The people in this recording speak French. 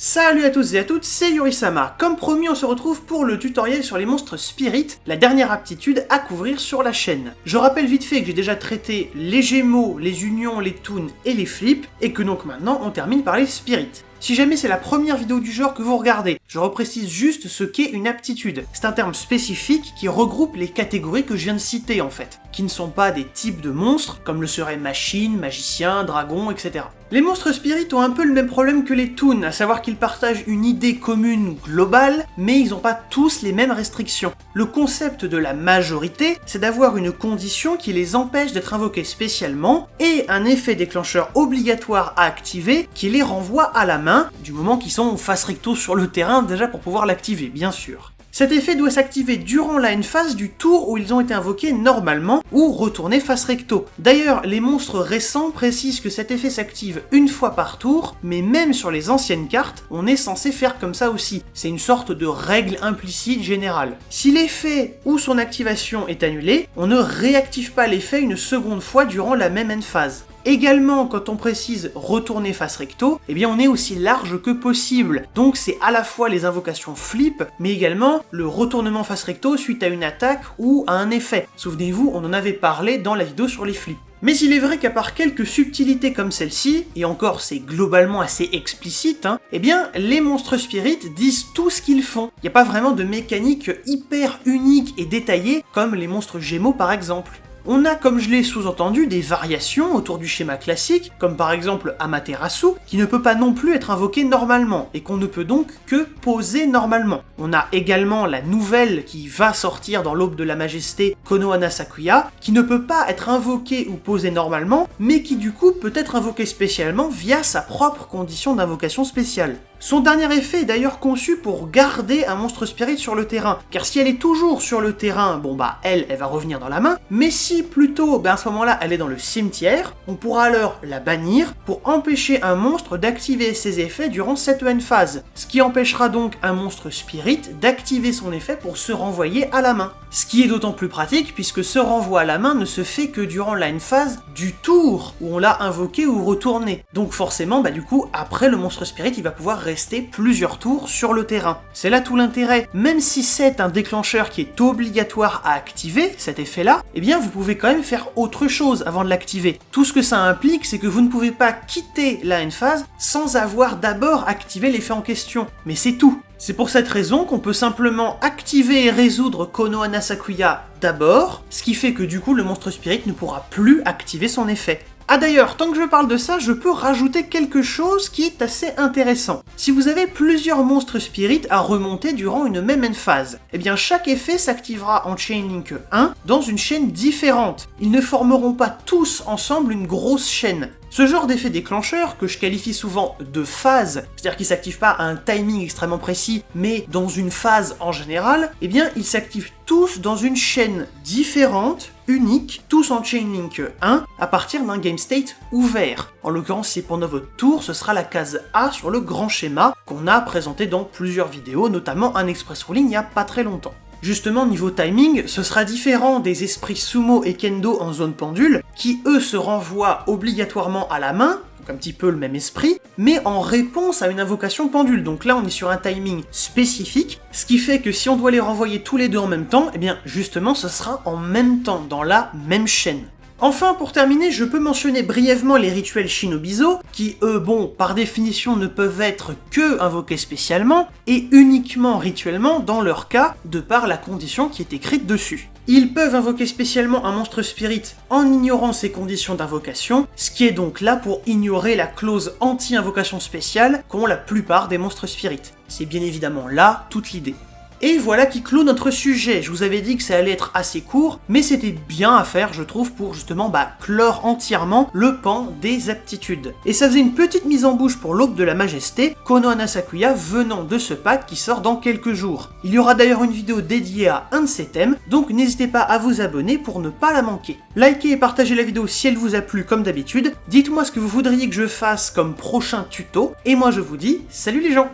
Salut à tous et à toutes, c'est Yurisama. Comme promis, on se retrouve pour le tutoriel sur les monstres Spirit, la dernière aptitude à couvrir sur la chaîne. Je rappelle vite fait que j'ai déjà traité les Gémeaux, les Unions, les Toons et les Flips, et que donc maintenant on termine par les Spirits. Si jamais c'est la première vidéo du genre que vous regardez, je reprécise juste ce qu'est une aptitude. C'est un terme spécifique qui regroupe les catégories que je viens de citer en fait, qui ne sont pas des types de monstres, comme le seraient machines, magiciens, dragons, etc. Les monstres spirites ont un peu le même problème que les toons, à savoir qu'ils partagent une idée commune globale, mais ils n'ont pas tous les mêmes restrictions. Le concept de la majorité, c'est d'avoir une condition qui les empêche d'être invoqués spécialement, et un effet déclencheur obligatoire à activer qui les renvoie à la main, du moment qu'ils sont face recto sur le terrain déjà pour pouvoir l'activer, bien sûr. Cet effet doit s'activer durant la end phase du tour où ils ont été invoqués normalement ou retourner face recto. D'ailleurs, les monstres récents précisent que cet effet s'active une fois par tour, mais même sur les anciennes cartes, on est censé faire comme ça aussi. C'est une sorte de règle implicite générale. Si l'effet ou son activation est annulé, on ne réactive pas l'effet une seconde fois durant la même end phase. Également, quand on précise retourner face recto, eh bien on est aussi large que possible. Donc c'est à la fois les invocations flip, mais également le retournement face recto suite à une attaque ou à un effet. Souvenez-vous, on en avait parlé dans la vidéo sur les flips. Mais il est vrai qu'à part quelques subtilités comme celle-ci, et encore c'est globalement assez explicite, eh bien les monstres spirites disent tout ce qu'ils font. Il n'y a pas vraiment de mécanique hyper unique et détaillée comme les monstres Gémeaux par exemple. On a, comme je l'ai sous-entendu, des variations autour du schéma classique, comme par exemple Amaterasu, qui ne peut pas non plus être invoqué normalement, et qu'on ne peut donc que poser normalement. On a également la nouvelle qui va sortir dans l'Aube de la Majesté, Konohana Sakuya, qui ne peut pas être invoqué ou posé normalement, mais qui du coup peut être invoqué spécialement via sa propre condition d'invocation spéciale. Son dernier effet est d'ailleurs conçu pour garder un monstre spirit sur le terrain, car si elle est toujours sur le terrain, bon bah elle va revenir dans la main, mais si plutôt, à ce moment-là elle est dans le cimetière, on pourra alors la bannir pour empêcher un monstre d'activer ses effets durant cette end phase, ce qui empêchera donc un monstre spirit d'activer son effet pour se renvoyer à la main. Ce qui est d'autant plus pratique puisque ce renvoi à la main ne se fait que durant la end phase du tour où on l'a invoqué ou retourné. Donc forcément, du coup, après le monstre spirit, il va pouvoir rester plusieurs tours sur le terrain. C'est là tout l'intérêt. Même si c'est un déclencheur qui est obligatoire à activer, cet effet-là, eh bien vous pouvez quand même faire autre chose avant de l'activer. Tout ce que ça implique, c'est que vous ne pouvez pas quitter la end phase sans avoir d'abord activé l'effet en question. Mais c'est tout. C'est pour cette raison qu'on peut simplement activer et résoudre Konohana Sakuya d'abord, ce qui fait que du coup le monstre spirit ne pourra plus activer son effet. Ah d'ailleurs, tant que je parle de ça, je peux rajouter quelque chose qui est assez intéressant. Si vous avez plusieurs monstres spirites à remonter durant une même end phase, eh bien chaque effet s'activera en Chain Link 1 dans une chaîne différente. Ils ne formeront pas tous ensemble une grosse chaîne. Ce genre d'effet déclencheur, que je qualifie souvent de phase, c'est-à-dire qu'il ne s'active pas à un timing extrêmement précis, mais dans une phase en général, eh bien ils s'activent tous dans une chaîne différente, unique, tous en Chain Link 1, à partir d'un game state ouvert. En l'occurrence, si pendant votre tour, ce sera la case A sur le grand schéma, qu'on a présenté dans plusieurs vidéos, notamment un Express Ruling il n'y a pas très longtemps. Justement, niveau timing, ce sera différent des esprits Sumo et Kendo en zone pendule, qui eux se renvoient obligatoirement à la main, donc un petit peu le même esprit, mais en réponse à une invocation pendule. Donc là, on est sur un timing spécifique, ce qui fait que si on doit les renvoyer tous les deux en même temps, eh bien justement, ce sera en même temps, dans la même chaîne. Enfin, pour terminer, je peux mentionner brièvement les rituels Shinobizo, qui eux, par définition ne peuvent être que invoqués spécialement, et uniquement rituellement dans leur cas, de par la condition qui est écrite dessus. Ils peuvent invoquer spécialement un monstre spirit en ignorant ses conditions d'invocation, ce qui est donc là pour ignorer la clause anti-invocation spéciale qu'ont la plupart des monstres spirites. C'est bien évidemment là toute l'idée. Et voilà qui clôt notre sujet. Je vous avais dit que ça allait être assez court, mais c'était bien à faire, je trouve, pour justement clore entièrement le pan des aptitudes. Et ça faisait une petite mise en bouche pour l'Aube de la Majesté, Konohana Sakuya venant de ce pack qui sort dans quelques jours. Il y aura d'ailleurs une vidéo dédiée à un de ces thèmes, donc n'hésitez pas à vous abonner pour ne pas la manquer. Likez et partagez la vidéo si elle vous a plu comme d'habitude, dites-moi ce que vous voudriez que je fasse comme prochain tuto, et moi je vous dis salut les gens!